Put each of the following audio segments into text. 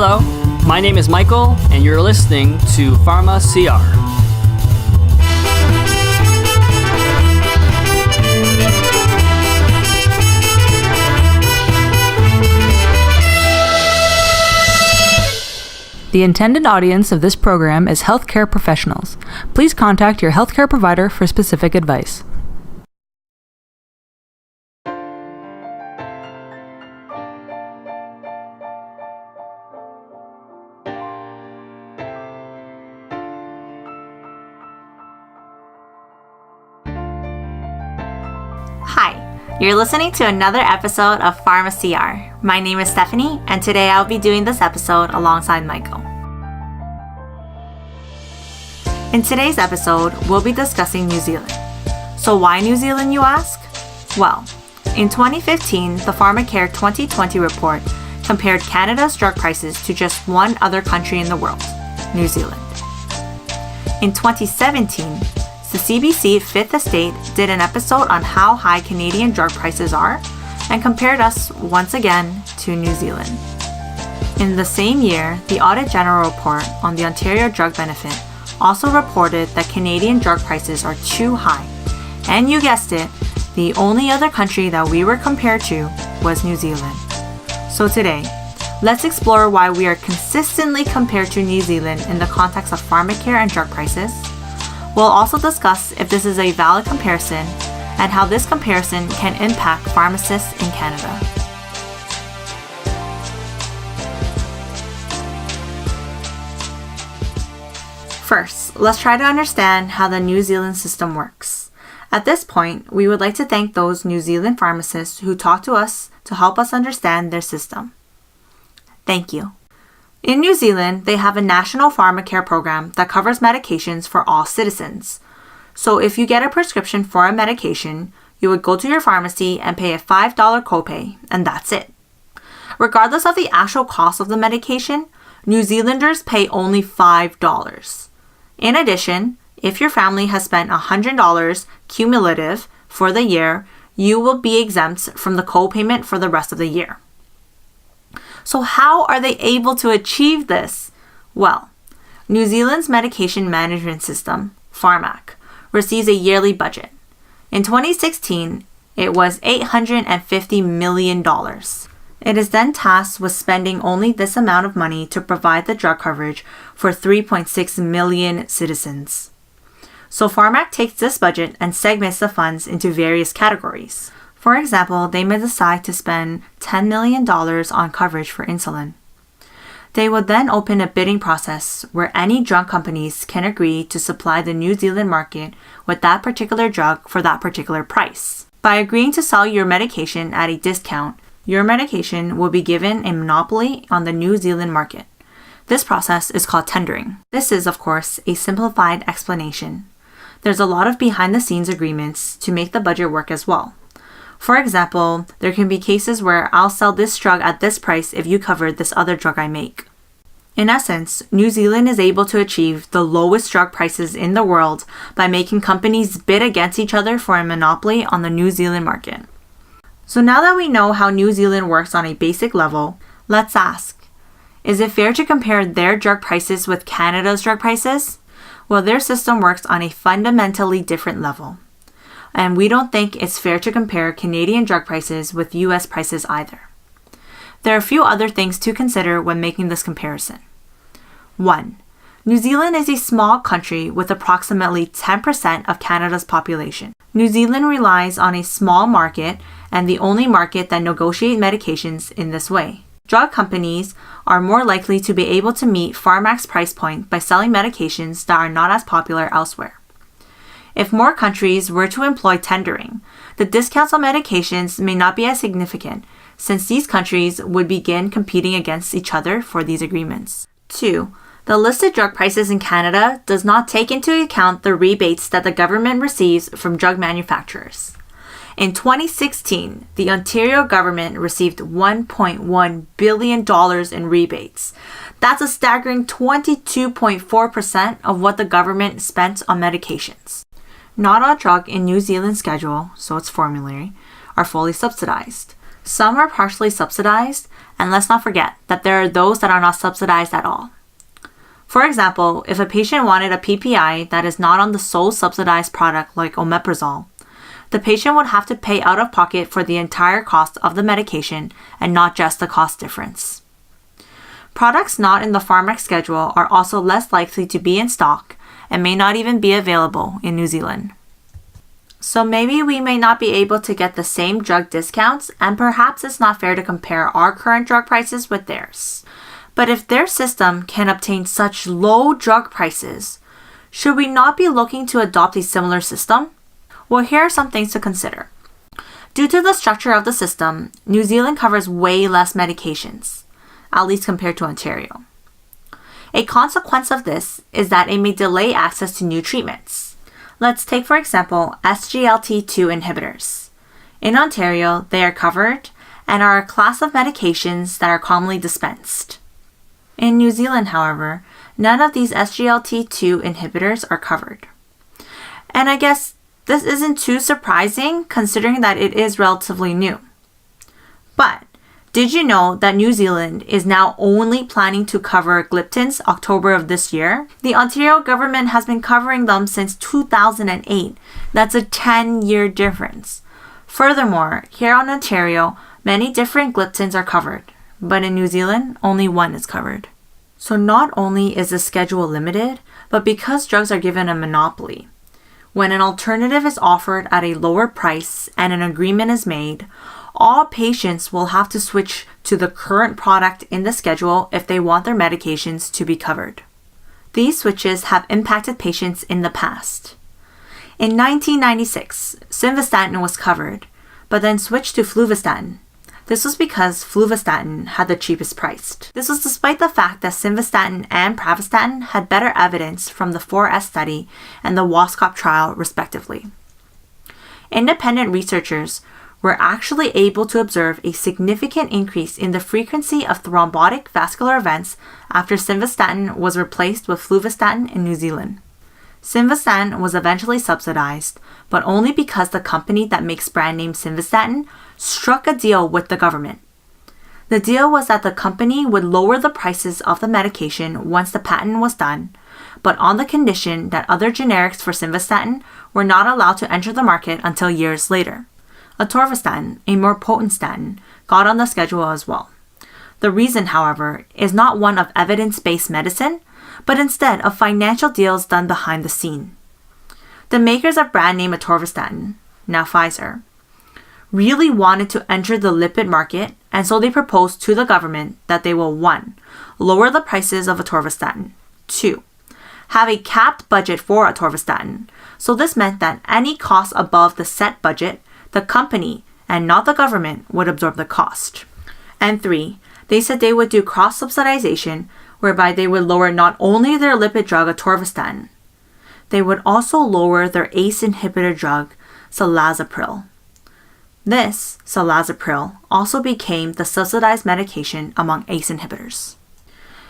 Hello, my name is Michael, and you're listening to Pharma-CR. The intended audience of this program is healthcare professionals. Please contact your healthcare provider for specific advice. Hi, you're listening to another episode of Pharma-CR. My name is Stephanie, and today I'll be doing this episode alongside Michael. In today's episode, we'll be discussing New Zealand. So why New Zealand, you ask? Well, in 2015, the Pharmacare 2020 report compared Canada's drug prices to just one other country in the world, New Zealand. In 2017, the CBC Fifth Estate did an episode on how high Canadian drug prices are and compared us once again to New Zealand. In the same year, the Audit General report on the Ontario drug benefit also reported that Canadian drug prices are too high. And you guessed it, the only other country that we were compared to was New Zealand. So today, let's explore why we are consistently compared to New Zealand in the context of Pharmacare and drug prices. We'll also discuss if this is a valid comparison and how this comparison can impact pharmacists in Canada. First, let's try to understand how the New Zealand system works. At this point, we would like to thank those New Zealand pharmacists who talked to us to help us understand their system. Thank you. In New Zealand, they have a national Pharmacare program that covers medications for all citizens. So if you get a prescription for a medication, you would go to your pharmacy and pay a $5 copay, and that's it. Regardless of the actual cost of the medication, New Zealanders pay only $5. In addition, if your family has spent $100 cumulative for the year, you will be exempt from the copayment for the rest of the year. So how are they able to achieve this? Well, New Zealand's medication management system, Pharmac, receives a yearly budget. In 2016, it was $850 million. It is then tasked with spending only this amount of money to provide the drug coverage for 3.6 million citizens. So Pharmac takes this budget and segments the funds into various categories. For example, they may decide to spend $10 million on coverage for insulin. They would then open a bidding process where any drug companies can agree to supply the New Zealand market with that particular drug for that particular price. By agreeing to sell your medication at a discount, your medication will be given a monopoly on the New Zealand market. This process is called tendering. This is, of course, a simplified explanation. There's a lot of behind-the-scenes agreements to make the budget work as well. For example, there can be cases where I'll sell this drug at this price if you cover this other drug I make. In essence, New Zealand is able to achieve the lowest drug prices in the world by making companies bid against each other for a monopoly on the New Zealand market. So now that we know how New Zealand works on a basic level, let's ask, is it fair to compare their drug prices with Canada's drug prices? Well, their system works on a fundamentally different level. And we don't think it's fair to compare Canadian drug prices with US prices either. There are a few other things to consider when making this comparison. 1. New Zealand is a small country with approximately 10% of Canada's population. New Zealand relies on a small market and the only market that negotiates medications in this way. Drug companies are more likely to be able to meet Pharmac's price point by selling medications that are not as popular elsewhere. If more countries were to employ tendering, the discounts on medications may not be as significant, since these countries would begin competing against each other for these agreements. 2. The listed drug prices in Canada does not take into account the rebates that the government receives from drug manufacturers. In 2016, the Ontario government received $1.1 billion in rebates. That's a staggering 22.4% of what the government spent on medications. Not all drugs in New Zealand's schedule, so it's formulary, are fully subsidized. Some are partially subsidized, and let's not forget that there are those that are not subsidized at all. For example, if a patient wanted a PPI that is not on the sole subsidized product like omeprazole, the patient would have to pay out of pocket for the entire cost of the medication and not just the cost difference. Products not in the Pharmac schedule are also less likely to be in stock and may not even be available in New Zealand. So maybe we may not be able to get the same drug discounts, and perhaps it's not fair to compare our current drug prices with theirs. But if their system can obtain such low drug prices, should we not be looking to adopt a similar system? Well, here are some things to consider. Due to the structure of the system, New Zealand covers way less medications, at least compared to Ontario. A consequence of this is that it may delay access to new treatments. Let's take, for example, SGLT2 inhibitors. In Ontario, they are covered and are a class of medications that are commonly dispensed. In New Zealand, however, none of these SGLT2 inhibitors are covered. And I guess this isn't too surprising considering that it is relatively new. But did you know that New Zealand is now only planning to cover gliptins October of this year? The Ontario government has been covering them since 2008. That's a 10-year difference. Furthermore, here in Ontario, many different gliptins are covered, but in New Zealand, only one is covered. So not only is the schedule limited, but because drugs are given a monopoly, when an alternative is offered at a lower price and an agreement is made, all patients will have to switch to the current product in the schedule if they want their medications to be covered. These switches have impacted patients in the past. In 1996, simvastatin was covered, but then switched to fluvastatin. This was because fluvastatin had the cheapest priced. This was despite the fact that simvastatin and pravastatin had better evidence from the 4S study and the WASCOP trial, respectively. Independent researchers were actually able to observe a significant increase in the frequency of thrombotic vascular events after simvastatin was replaced with fluvastatin in New Zealand. Simvastatin was eventually subsidized, but only because the company that makes brand name simvastatin struck a deal with the government. The deal was that the company would lower the prices of the medication once the patent was done, but on the condition that other generics for simvastatin were not allowed to enter the market until years later. Atorvastatin, a more potent statin, got on the schedule as well. The reason, however, is not one of evidence-based medicine, but instead of financial deals done behind the scene. The makers of brand name atorvastatin, now Pfizer, really wanted to enter the lipid market, and so they proposed to the government that they will 1. Lower the prices of atorvastatin, 2. Have a capped budget for atorvastatin, so this meant that any cost above the set budget, the company, and not the government, would absorb the cost. And 3. They said they would do cross-subsidization, whereby they would lower not only their lipid drug atorvastatin, they would also lower their ACE inhibitor drug, cilazapril. This, cilazapril, also became the subsidized medication among ACE inhibitors.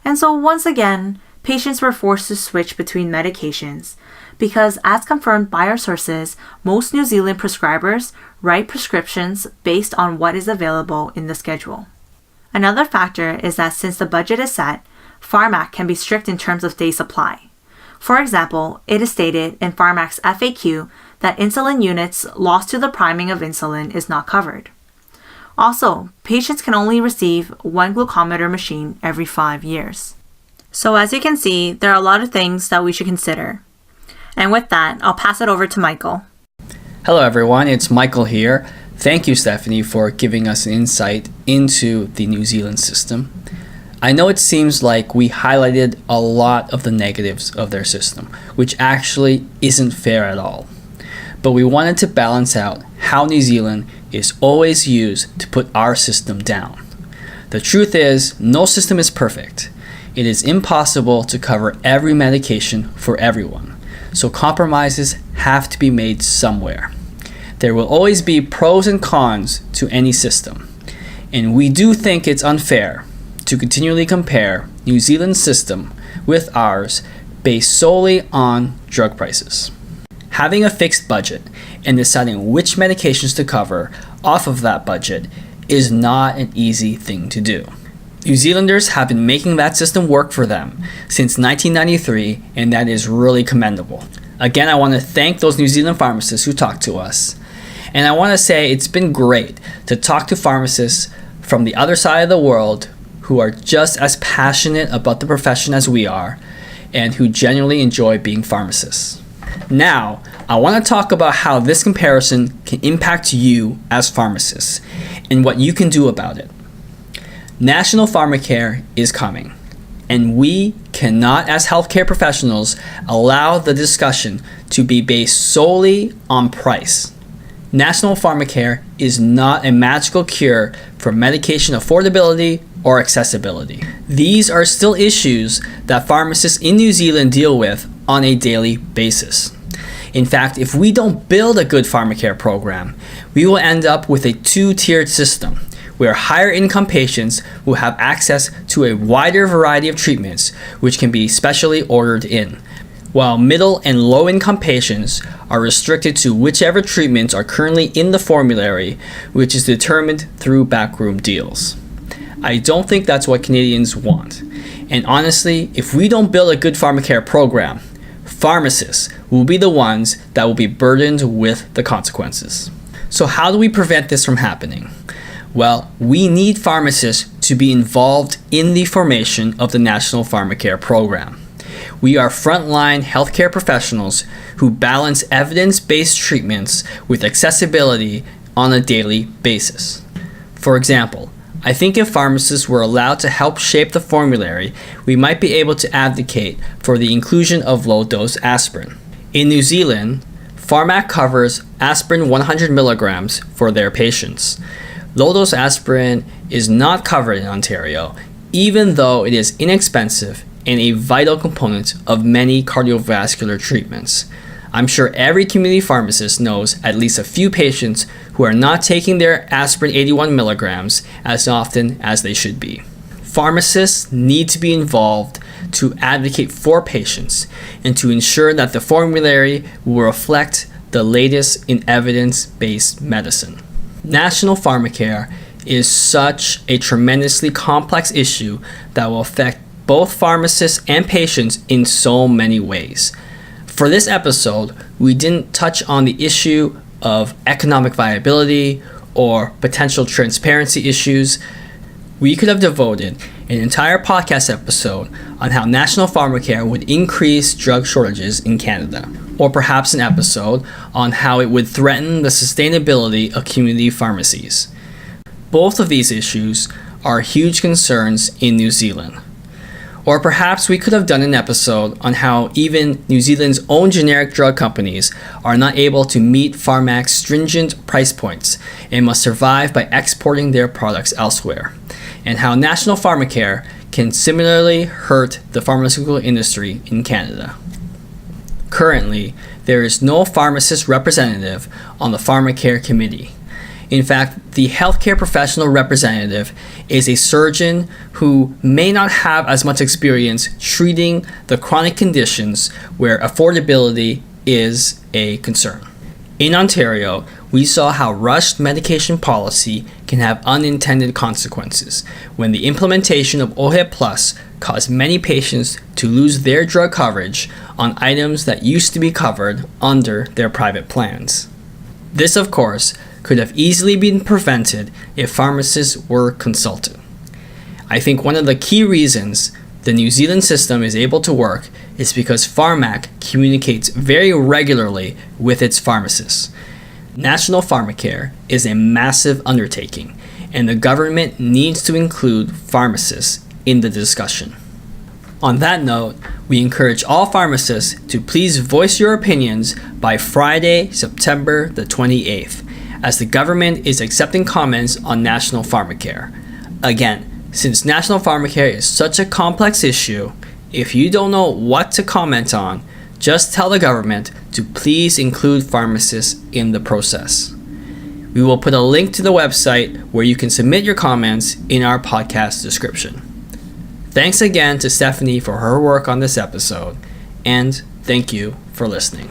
And so once again, patients were forced to switch between medications because, as confirmed by our sources, most New Zealand prescribers write prescriptions based on what is available in the schedule. Another factor is that since the budget is set, Pharmac can be strict in terms of day supply. For example, it is stated in Pharmac's FAQ that insulin units lost to the priming of insulin is not covered. Also, patients can only receive one glucometer machine every 5 years. So as you can see, there are a lot of things that we should consider. And with that, I'll pass it over to Michael. Hello everyone, it's Michael here. Thank you, Stephanie, for giving us an insight into the New Zealand system. I know it seems like we highlighted a lot of the negatives of their system, which actually isn't fair at all. But we wanted to balance out how New Zealand is always used to put our system down. The truth is, no system is perfect. It is impossible to cover every medication for everyone, so compromises have to be made somewhere. There will always be pros and cons to any system, and we do think it's unfair to continually compare New Zealand's system with ours based solely on drug prices. Having a fixed budget and deciding which medications to cover off of that budget is not an easy thing to do. New Zealanders have been making that system work for them since 1993, and that is really commendable. Again, I want to thank those New Zealand pharmacists who talked to us. And I want to say it's been great to talk to pharmacists from the other side of the world who are just as passionate about the profession as we are and who genuinely enjoy being pharmacists. Now, I want to talk about how this comparison can impact you as pharmacists and what you can do about it. National Pharmacare is coming, and we cannot, as healthcare professionals, allow the discussion to be based solely on price. National Pharmacare is not a magical cure for medication affordability or accessibility. These are still issues that pharmacists in New Zealand deal with on a daily basis. In fact, if we don't build a good Pharmacare program, we will end up with a two-tiered system where higher income patients will have access to a wider variety of treatments which can be specially ordered in, while middle and low income patients are restricted to whichever treatments are currently in the formulary, which is determined through backroom deals. I don't think that's what Canadians want. And honestly, if we don't build a good Pharmacare program, pharmacists will be the ones that will be burdened with the consequences. So how do we prevent this from happening? Well, we need pharmacists to be involved in the formation of the National Pharmacare program. We are frontline healthcare professionals who balance evidence-based treatments with accessibility on a daily basis. For example, I think if pharmacists were allowed to help shape the formulary, we might be able to advocate for the inclusion of low-dose aspirin. In New Zealand, Pharmac covers aspirin 100 milligrams for their patients. Low-dose aspirin is not covered in Ontario, even though it is inexpensive and a vital component of many cardiovascular treatments. I'm sure every community pharmacist knows at least a few patients who are not taking their aspirin 81 milligrams as often as they should be. Pharmacists need to be involved to advocate for patients and to ensure that the formulary will reflect the latest in evidence-based medicine. National Pharmacare is such a tremendously complex issue that will affect both pharmacists and patients in so many ways. For this episode, we didn't touch on the issue of economic viability or potential transparency issues. We could have devoted an entire podcast episode on how National Pharmacare would increase drug shortages in Canada, or perhaps an episode on how it would threaten the sustainability of community pharmacies. Both of these issues are huge concerns in New Zealand. Or perhaps we could have done an episode on how even New Zealand's own generic drug companies are not able to meet Pharmac's stringent price points and must survive by exporting their products elsewhere, and how National Pharmacare can similarly hurt the pharmaceutical industry in Canada. Currently, there is no pharmacist representative on the Pharmacare committee. In fact, the healthcare professional representative is a surgeon who may not have as much experience treating the chronic conditions where affordability is a concern. In Ontario, we saw how rushed medication policy can have unintended consequences when the implementation of OHIP Plus caused many patients to lose their drug coverage on items that used to be covered under their private plans. This, of course, could have easily been prevented if pharmacists were consulted. I think one of the key reasons the New Zealand system is able to work is because Pharmac communicates very regularly with its pharmacists. National Pharmacare is a massive undertaking, and the government needs to include pharmacists in the discussion. On that note, we encourage all pharmacists to please voice your opinions by Friday, September the 28th, as the government is accepting comments on National Pharmacare. Again, since National Pharmacare is such a complex issue, if you don't know what to comment on, just tell the government to please include pharmacists in the process. We will put a link to the website where you can submit your comments in our podcast description. Thanks again to Stephanie for her work on this episode, and thank you for listening.